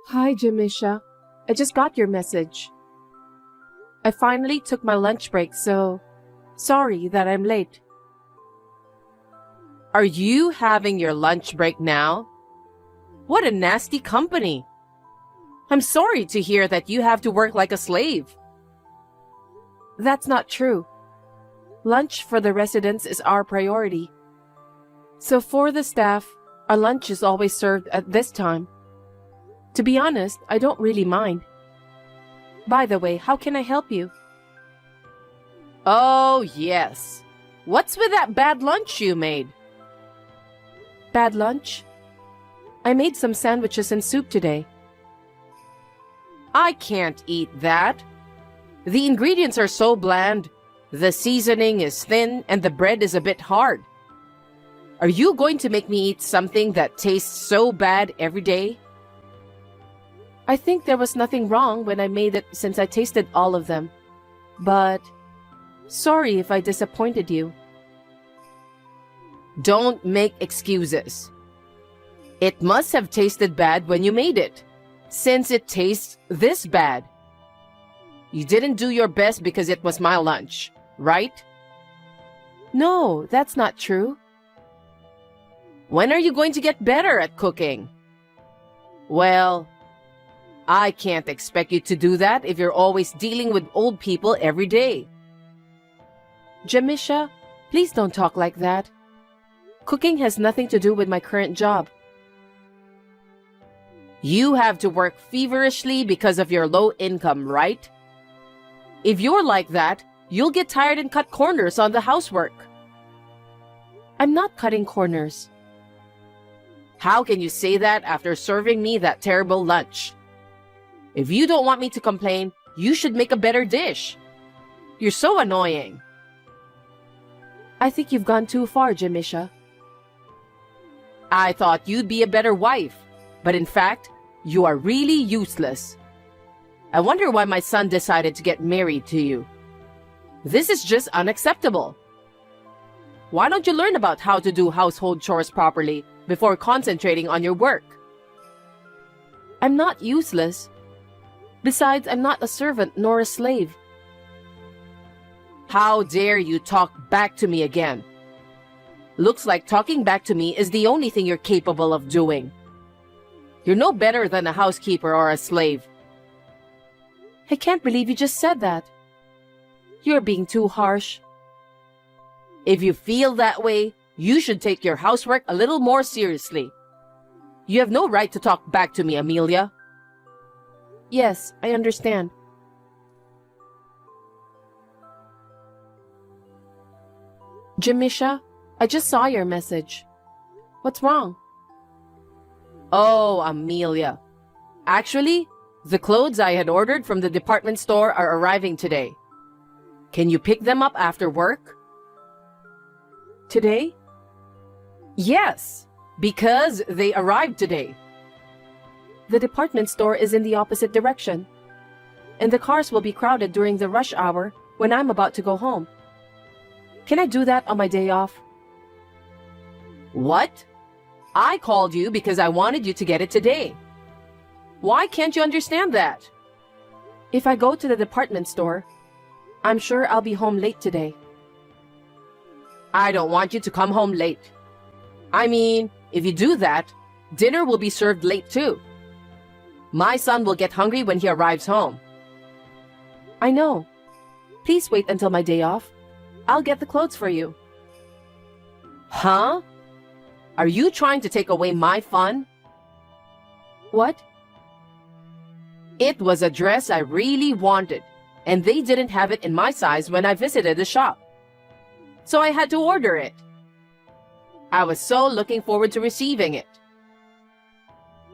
Hi, Jamisha. I just got your message. I finally took my lunch break, so sorry that I'm late. Are you having your lunch break now? What a nasty company. I'm sorry to hear that you have to work like a slave. That's not true. Lunch for the residents is our priority. So for the staff, our lunch is always served at this time. To be honest, I don't really mind. By the way, how can I help you? Oh, yes. What's with that bad lunch you made? Bad lunch? I made some sandwiches and soup today. I can't eat that. The ingredients are so bland, the seasoning is thin, and the bread is a bit hard. Are you going to make me eat something that tastes so bad every day? I think there was nothing wrong when I made it since I tasted all of them. But sorry if I disappointed you. Don't make excuses. It must have tasted bad when you made it, since it tastes this bad. You didn't do your best because it was my lunch, right? No, that's not true. When are you going to get better at cooking? Well, I can't expect you to do that if you're always dealing with old people every day. Jamisha, please don't talk like that. Cooking has nothing to do with my current job. You have to work feverishly because of your low income, right? If you're like that, you'll get tired and cut corners on the housework. I'm not cutting corners. How can you say that after serving me that terrible lunch? If you don't want me to complain, you should make a better dish. You're so annoying. I think you've gone too far, Jamisha. I thought you'd be a better wife, but in fact, you are really useless. I wonder why my son decided to get married to you. This is just unacceptable. Why don't you learn about how to do household chores properly before concentrating on your work? I'm not useless. Besides, I'm not a servant nor a slave. How dare you talk back to me again? Looks like talking back to me is the only thing you're capable of doing. You're no better than a housekeeper or a slave. I can't believe you just said that. You're being too harsh. If you feel that way, you should take your housework a little more seriously. You have no right to talk back to me, Amelia. Yes, I understand. Jamisha, I just saw your message. What's wrong? Oh, Amelia. Actually, the clothes I had ordered from the department store are arriving today. Can you pick them up after work? Today? Yes, because they arrived today. The department store is in the opposite direction, and the cars will be crowded during the rush hour when I'm about to go home. Can I do that on my day off? What? I called you because I wanted you to get it today. Why can't you understand that? If I go to the department store, I'm sure I'll be home late today. I don't want you to come home late. I mean, if you do that, dinner will be served late too. My son will get hungry when he arrives home. I know. Please wait until my day off. I'll get the clothes for you. Huh? Are you trying to take away my fun? What? It was a dress I really wanted, and they didn't have it in my size when I visited the shop. So I had to order it. I was so looking forward to receiving it.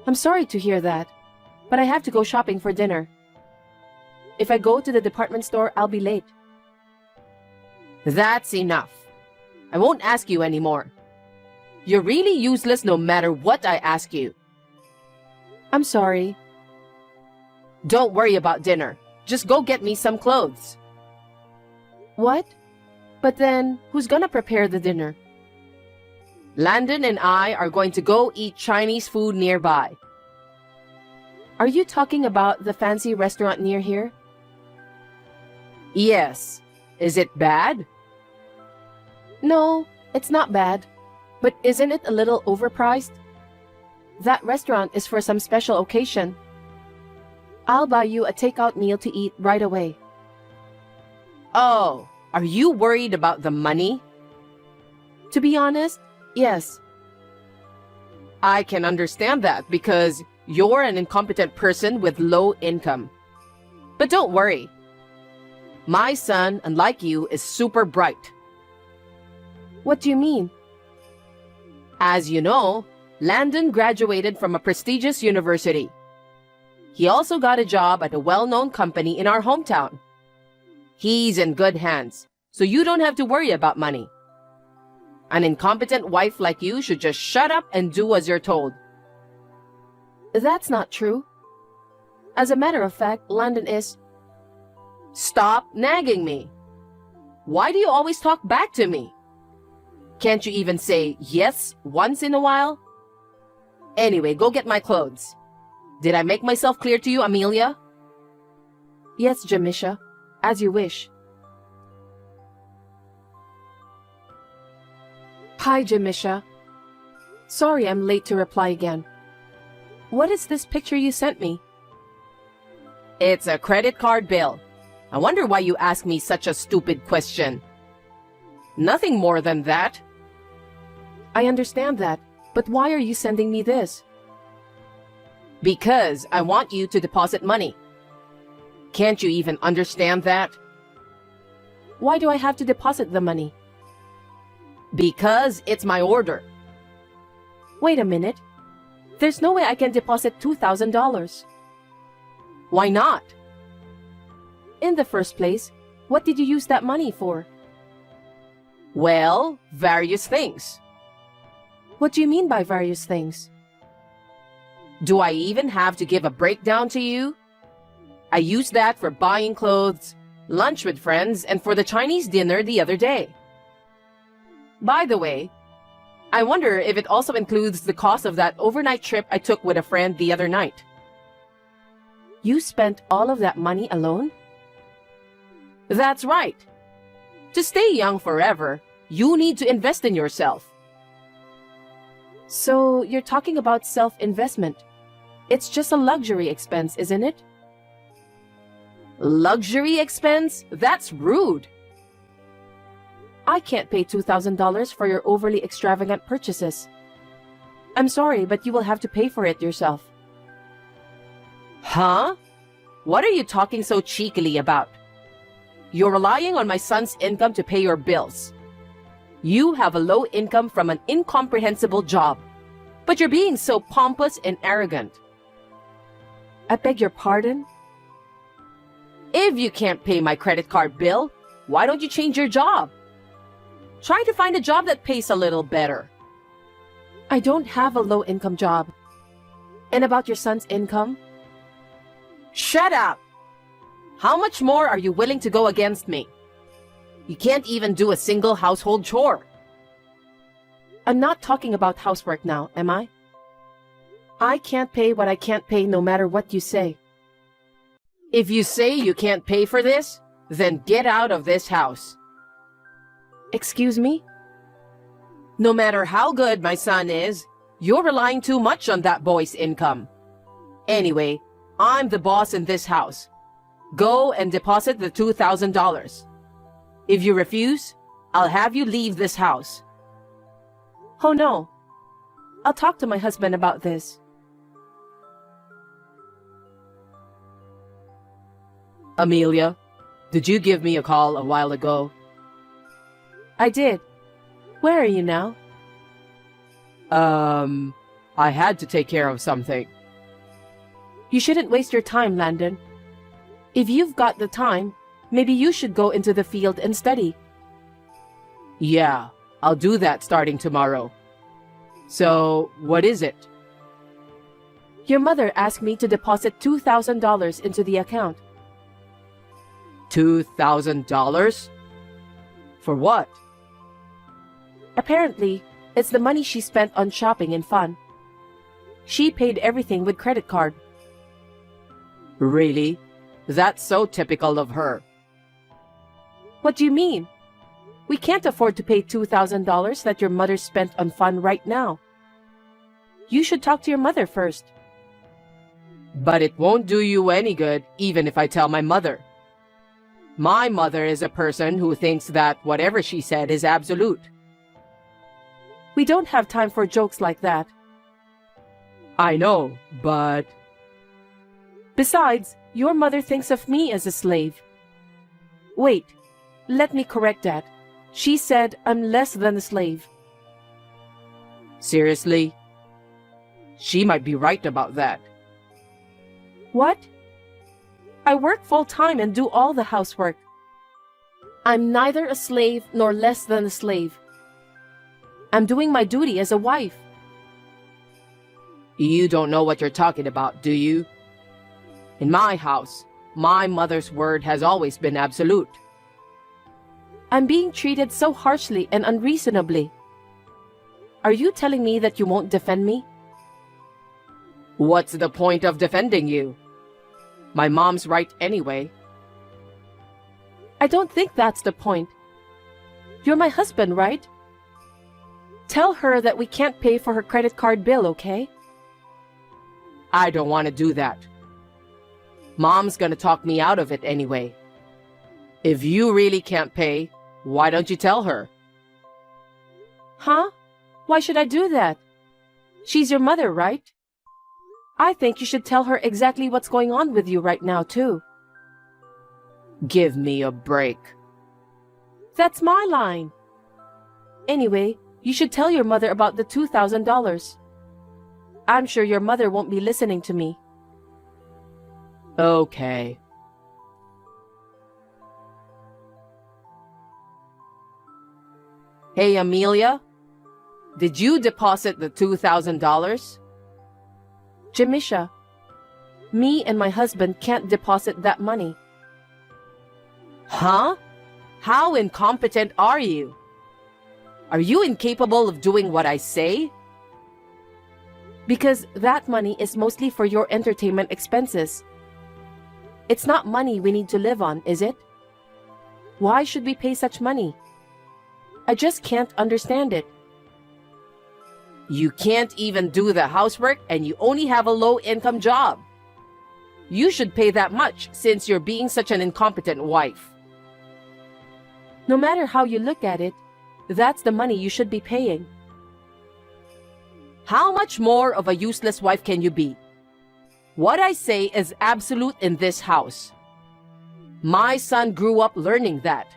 I'm sorry to hear that, but I have to go shopping for dinner. If I go to the department store, I'll be late. That's enough. I won't ask you anymore. You're really useless no matter what I ask you. I'm sorry. Don't worry about dinner. Just go get me some clothes. What? But then, who's gonna prepare the dinner? Landon and I are going to go eat Chinese food nearby. Are you talking about the fancy restaurant near here? Yes. Is it bad? No, it's not bad. But isn't it a little overpriced? That restaurant is for some special occasion. I'll buy you a takeout meal to eat right away. Oh, are you worried about the money? To be honest, yes. I can understand that because you're an incompetent person with low income. But don't worry. My son, unlike you, is super bright. What do you mean? As you know, Landon graduated from a prestigious university. He also got a job at a well-known company in our hometown. He's in good hands, so you don't have to worry about money. An incompetent wife like you should just shut up and do as you're told. That's not true. As a matter of fact, Landon is... Stop nagging me. Why do you always talk back to me? Can't you even say yes once in a while? Anyway, go get my clothes. Did I make myself clear to you, Amelia? Yes, Jamisha. As you wish. Hi, Jamisha. Sorry I'm late to reply again. What is this picture you sent me? It's a credit card bill. I wonder why you ask me such a stupid question. Nothing more than that. I understand that, but why are you sending me this? Because I want you to deposit money. Can't you even understand that? Why do I have to deposit the money? Because it's my order. Wait a minute. There's no way I can deposit $2,000. Why not? In the first place, what did you use that money for? Well, various things. What do you mean by various things? Do I even have to give a breakdown to you? I used that for buying clothes, lunch with friends, and for the Chinese dinner the other day. By the way, I wonder if it also includes the cost of that overnight trip I took with a friend the other night. You spent all of that money alone? That's right. To stay young forever, you need to invest in yourself. So you're talking about self-investment. It's just a luxury expense, isn't it? Luxury expense? That's rude. I can't pay $2,000 for your overly extravagant purchases. I'm sorry, but you will have to pay for it yourself. Huh? What are you talking so cheekily about? You're relying on my son's income to pay your bills. You have a low income from an incomprehensible job, but you're being so pompous and arrogant. I beg your pardon? If you can't pay my credit card bill, why don't you change your job? Try to find a job that pays a little better. I don't have a low-income job. And about your son's income? Shut up! How much more are you willing to go against me? You can't even do a single household chore. I'm not talking about housework now, am I? I can't pay what I can't pay no matter what you say. If you say you can't pay for this, then get out of this house. Excuse me? No matter how good my son is, you're relying too much on that boy's income. Anyway, I'm the boss in this house. Go and deposit the $2,000. If you refuse, I'll have you leave this house. Oh no. I'll talk to my husband about this. Amelia, did you give me a call a while ago? I did. Where are you now? I had to take care of something. You shouldn't waste your time, Landon. If you've got the time, maybe you should go into the field and study. Yeah, I'll do that starting tomorrow. So, what is it? Your mother asked me to deposit $2,000 into the account. $2,000? For what? Apparently, it's the money she spent on shopping and fun. She paid everything with credit card. Really? That's so typical of her. What do you mean? We can't afford to pay $2,000 that your mother spent on fun right now. You should talk to your mother first. But it won't do you any good, even if I tell my mother. My mother is a person who thinks that whatever she said is absolute. We don't have time for jokes like that. I know, but... Besides, your mother thinks of me as a slave. Wait, let me correct that. She said I'm less than a slave. Seriously? She might be right about that. What? I work full-time and do all the housework. I'm neither a slave nor less than a slave. I'm doing my duty as a wife. You don't know what you're talking about, do you? In my house, my mother's word has always been absolute. I'm being treated so harshly and unreasonably. Are you telling me that you won't defend me? What's the point of defending you? My mom's right anyway. I don't think that's the point. You're my husband, right? Tell her that we can't pay for her credit card bill, okay? I don't want to do that. Mom's gonna talk me out of it anyway. If you really can't pay, why don't you tell her? Huh? Why should I do that? She's your mother, right? I think you should tell her exactly what's going on with you right now, too. Give me a break. That's my line. Anyway, you should tell your mother about the $2,000. I'm sure your mother won't be listening to me. Okay. Hey, Amelia? Did you deposit the $2,000? Jamisha, me and my husband can't deposit that money. Huh? How incompetent are you? Are you incapable of doing what I say? Because that money is mostly for your entertainment expenses. It's not money we need to live on, is it? Why should we pay such money? I just can't understand it. You can't even do the housework and you only have a low-income job. You should pay that much since you're being such an incompetent wife. No matter how you look at it, that's the money you should be paying. How much more of a useless wife can you be? What I say is absolute in this house. My son grew up learning that.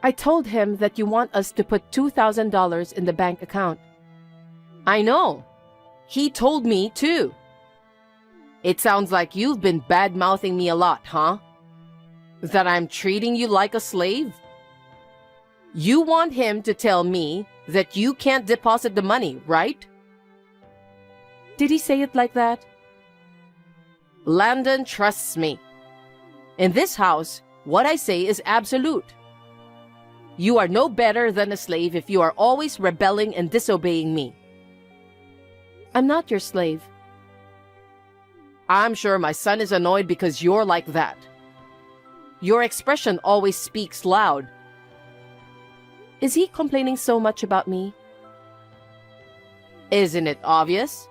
I told him that you want us to put $2,000 in the bank account. I know. He told me too. It sounds like you've been bad-mouthing me a lot, huh? That I'm treating you like a slave? You want him to tell me that you can't deposit the money, right? Did he say it like that? Landon trusts me. In this house, what I say is absolute. You are no better than a slave if you are always rebelling and disobeying me. I'm not your slave. I'm sure my son is annoyed because you're like that. Your expression always speaks loud. Is he complaining so much about me? Isn't it obvious?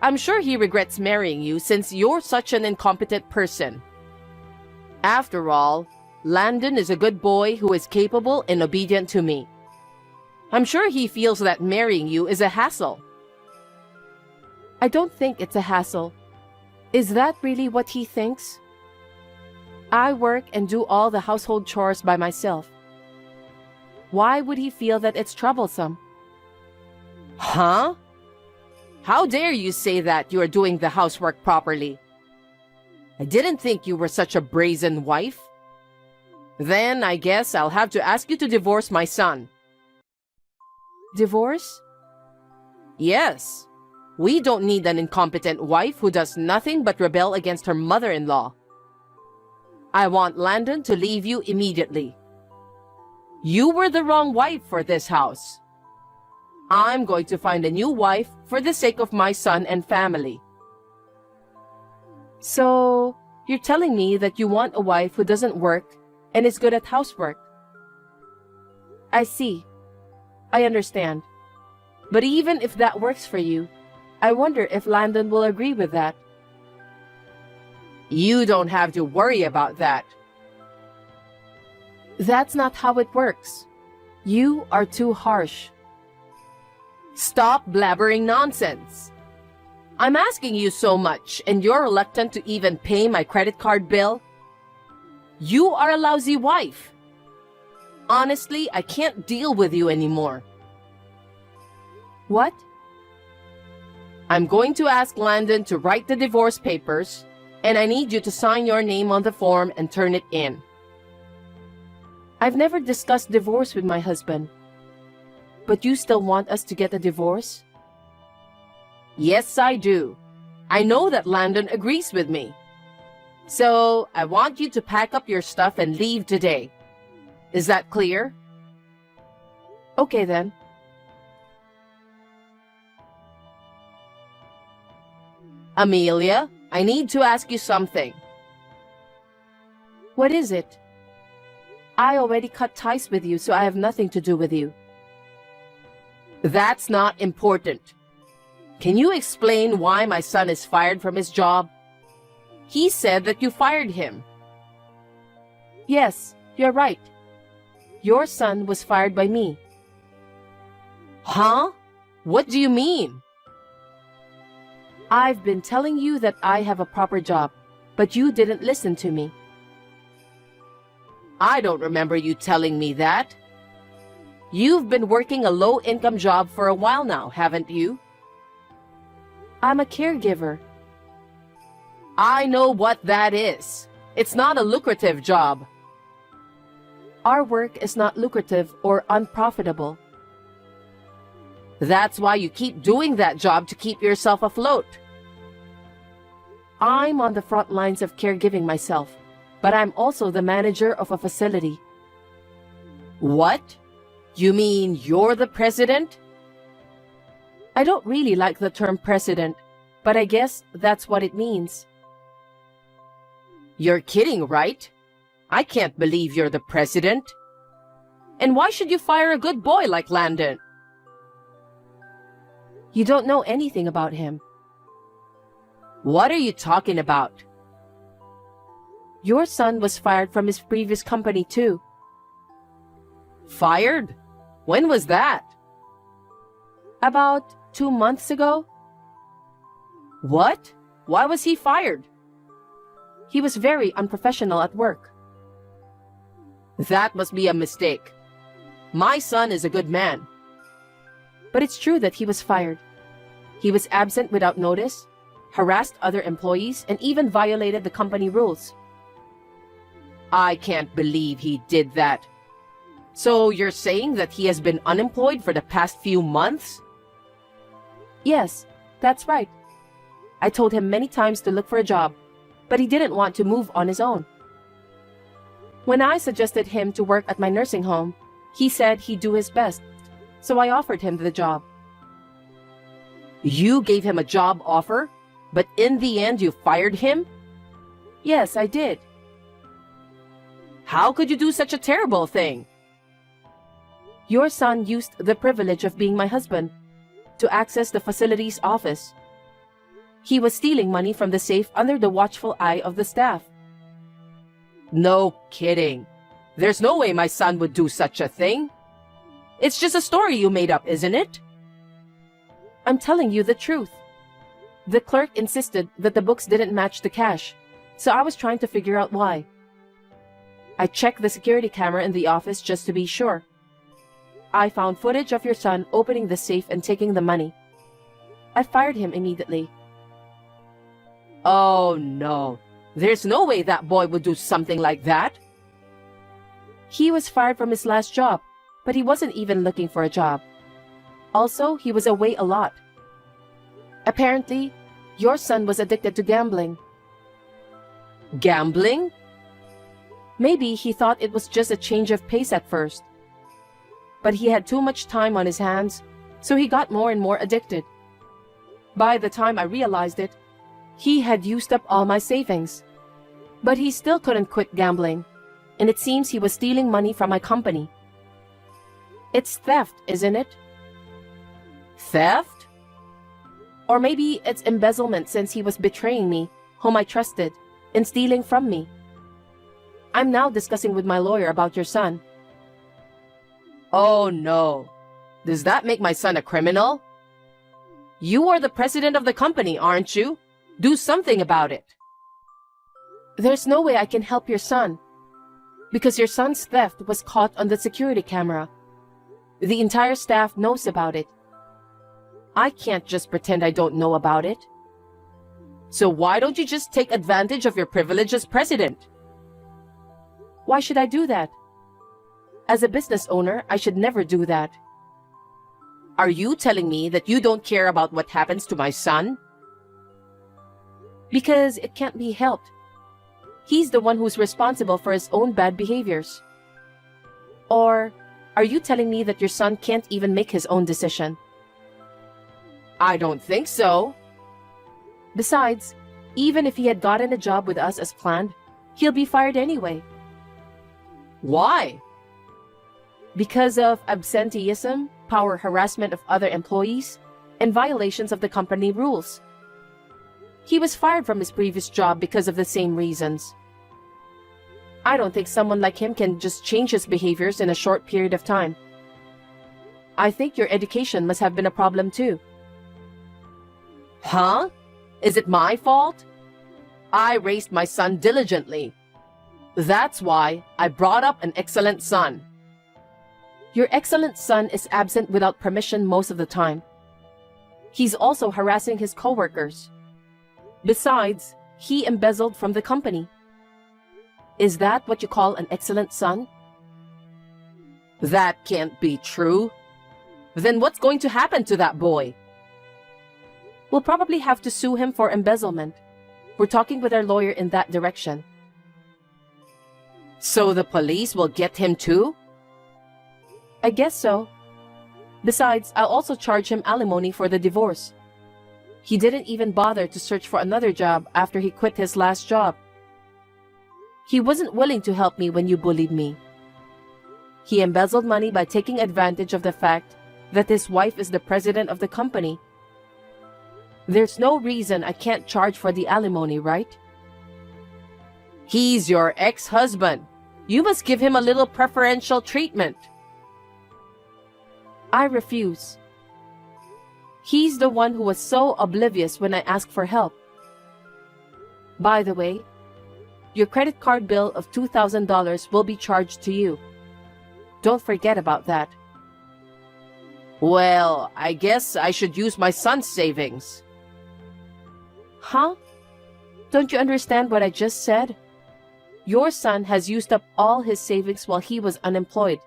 I'm sure he regrets marrying you since you're such an incompetent person. After all, Landon is a good boy who is capable and obedient to me. I'm sure he feels that marrying you is a hassle. I don't think it's a hassle. Is that really what he thinks? I work and do all the household chores by myself. Why would he feel that it's troublesome? Huh? How dare you say that you are doing the housework properly? I didn't think you were such a brazen wife. Then I guess I'll have to ask you to divorce my son. Divorce? Yes. We don't need an incompetent wife who does nothing but rebel against her mother-in-law. I want Landon to leave you immediately. You were the wrong wife for this house. I'm going to find a new wife for the sake of my son and family. So, you're telling me that you want a wife who doesn't work and is good at housework. I see. I understand. But even if that works for you, I wonder if Landon will agree with that. You don't have to worry about that. That's not how it works. You are too harsh. Stop blabbering nonsense. I'm asking you so much, and you're reluctant to even pay my credit card bill? You are a lousy wife. Honestly, I can't deal with you anymore. What? I'm going to ask Landon to write the divorce papers, and I need you to sign your name on the form and turn it in. I've never discussed divorce with my husband. But you still want us to get a divorce? Yes, I do. I know that Landon agrees with me. So, I want you to pack up your stuff and leave today. Is that clear? Okay then. Amelia, I need to ask you something. What is it? I already cut ties with you, so I have nothing to do with you. That's not important. Can you explain why my son is fired from his job? He said that you fired him. Yes, you're right. Your son was fired by me. Huh? What do you mean? I've been telling you that I have a proper job, but you didn't listen to me. I don't remember you telling me that. You've been working a low-income job for a while now, haven't you? I'm a caregiver. I know what that is. It's not a lucrative job. Our work is not lucrative or unprofitable. That's why you keep doing that job to keep yourself afloat. I'm on the front lines of caregiving myself, but I'm also the manager of a facility. What? You mean you're the president? I don't really like the term president, but I guess that's what it means. You're kidding, right? I can't believe you're the president. And why should you fire a good boy like Landon? You don't know anything about him. What are you talking about? Your son was fired from his previous company too. Fired? When was that? About 2 months ago. What? Why was he fired? He was very unprofessional at work. That must be a mistake. My son is a good man. But it's true that he was fired. He was absent without notice, harassed other employees, and even violated the company rules. I can't believe he did that. So you're saying that he has been unemployed for the past few months? Yes, that's right. I told him many times to look for a job, but he didn't want to move on his own. When I suggested him to work at my nursing home, he said he'd do his best, so I offered him the job. You gave him a job offer, but in the end you fired him? Yes, I did. How could you do such a terrible thing? Your son used the privilege of being my husband to access the facility's office. He was stealing money from the safe under the watchful eye of the staff. No kidding. There's no way my son would do such a thing. It's just a story you made up, isn't it? I'm telling you the truth. The clerk insisted that the books didn't match the cash, so I was trying to figure out why. I checked the security camera in the office just to be sure. I found footage of your son opening the safe and taking the money. I fired him immediately. Oh no. There's no way that boy would do something like that. He was fired from his last job, but he wasn't even looking for a job. Also, he was away a lot. Apparently, your son was addicted to gambling. Gambling? Maybe he thought it was just a change of pace at first. But he had too much time on his hands, so he got more and more addicted. By the time I realized it, He had used up all my savings, but he still couldn't quit gambling, and it seems he was stealing money from my company. It's theft, isn't it? Theft? Or maybe it's embezzlement since he was betraying me, whom I trusted, and stealing from me. I'm now discussing with my lawyer about your son. Oh no. Does that make my son a criminal? You are the president of the company, aren't you? Do something about it. There's no way I can help your son, because your son's theft was caught on the security camera. The entire staff knows about it. I can't just pretend I don't know about it. So why don't you just take advantage of your privilege as president? Why should I do that? As a business owner, I should never do that. Are you telling me that you don't care about what happens to my son? Because it can't be helped. He's the one who's responsible for his own bad behaviors. Or are you telling me that your son can't even make his own decision? I don't think so. Besides, even if he had gotten a job with us as planned, he'll be fired anyway. Why? Because of absenteeism, power harassment of other employees, and violations of the company rules. He was fired from his previous job because of the same reasons. I don't think someone like him can just change his behaviors in a short period of time. I think your education must have been a problem too. Huh? Is it my fault? I raised my son diligently. That's why I brought up an excellent son. Your excellent son is absent without permission most of the time. He's also harassing his coworkers. Besides, he embezzled from the company. Is that what you call an excellent son? That can't be true. Then what's going to happen to that boy? We'll probably have to sue him for embezzlement. We're talking with our lawyer in that direction. So the police will get him too? I guess so. Besides, I'll also charge him alimony for the divorce. He didn't even bother to search for another job after he quit his last job. He wasn't willing to help me when you bullied me. He embezzled money by taking advantage of the fact that his wife is the president of the company. There's no reason I can't charge for the alimony, right? He's your ex-husband. You must give him a little preferential treatment. I refuse. He's the one who was so oblivious when I asked for help. By the way, your credit card bill of $2,000 will be charged to you. Don't forget about that. Well, I guess I should use my son's savings. Huh? Don't you understand what I just said? Your son has used up all his savings while he was unemployed.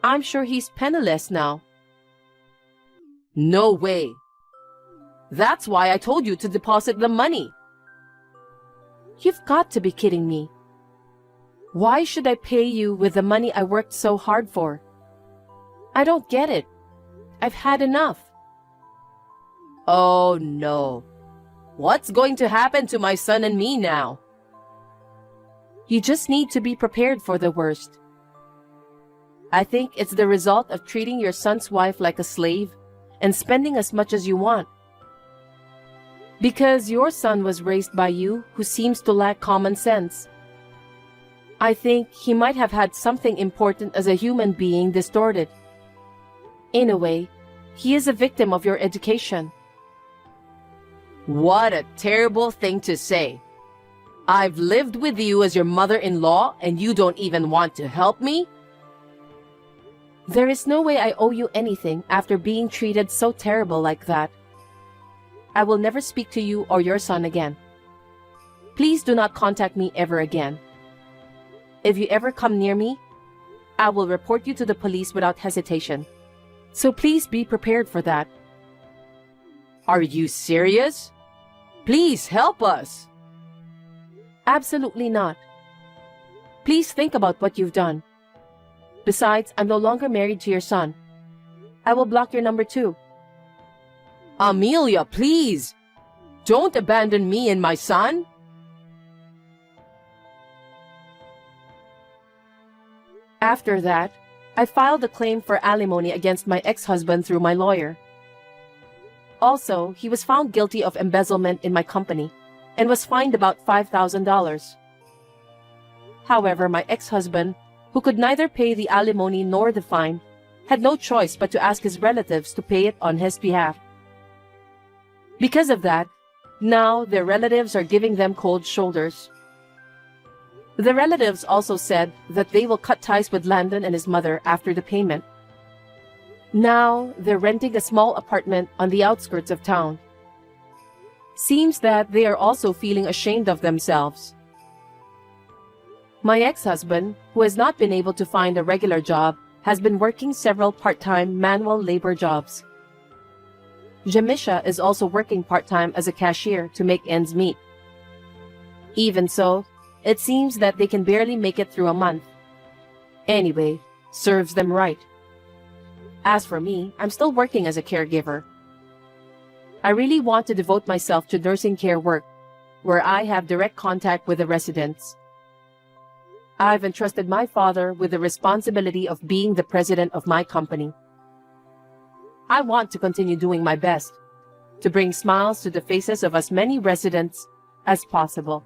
I'm sure he's penniless now. No way. That's why I told you to deposit the money. You've got to be kidding me. Why should I pay you with the money I worked so hard for? I don't get it. I've had enough. Oh no. What's going to happen to my son and me now? You just need to be prepared for the worst. I think it's the result of treating your son's wife like a slave and spending as much as you want. Because your son was raised by you, who seems to lack common sense. I think he might have had something important as a human being distorted. In a way, he is a victim of your education. What a terrible thing to say. I've lived with you as your mother-in-law and you don't even want to help me? There is no way I owe you anything after being treated so terrible like that. I will never speak to you or your son again. Please do not contact me ever again. If you ever come near me, I will report you to the police without hesitation. So please be prepared for that. Are you serious? Please help us. Absolutely not. Please think about what you've done. Besides, I'm no longer married to your son. I will block your number too. Amelia, please. Don't abandon me and my son. After that, I filed a claim for alimony against my ex-husband through my lawyer. Also, he was found guilty of embezzlement in my company and was fined about $5,000. However, my ex-husband, who could neither pay the alimony nor the fine, had no choice but to ask his relatives to pay it on his behalf. Because of that, now their relatives are giving them cold shoulders. The relatives also said that they will cut ties with Landon and his mother after the payment. Now they're renting a small apartment on the outskirts of town. Seems that they are also feeling ashamed of themselves. My ex-husband, who has not been able to find a regular job, has been working several part-time manual labor jobs. Jamisha is also working part-time as a cashier to make ends meet. Even so, it seems that they can barely make it through a month. Anyway, serves them right. As for me, I'm still working as a caregiver. I really want to devote myself to nursing care work, where I have direct contact with the residents. I've entrusted my father with the responsibility of being the president of my company. I want to continue doing my best to bring smiles to the faces of as many residents as possible.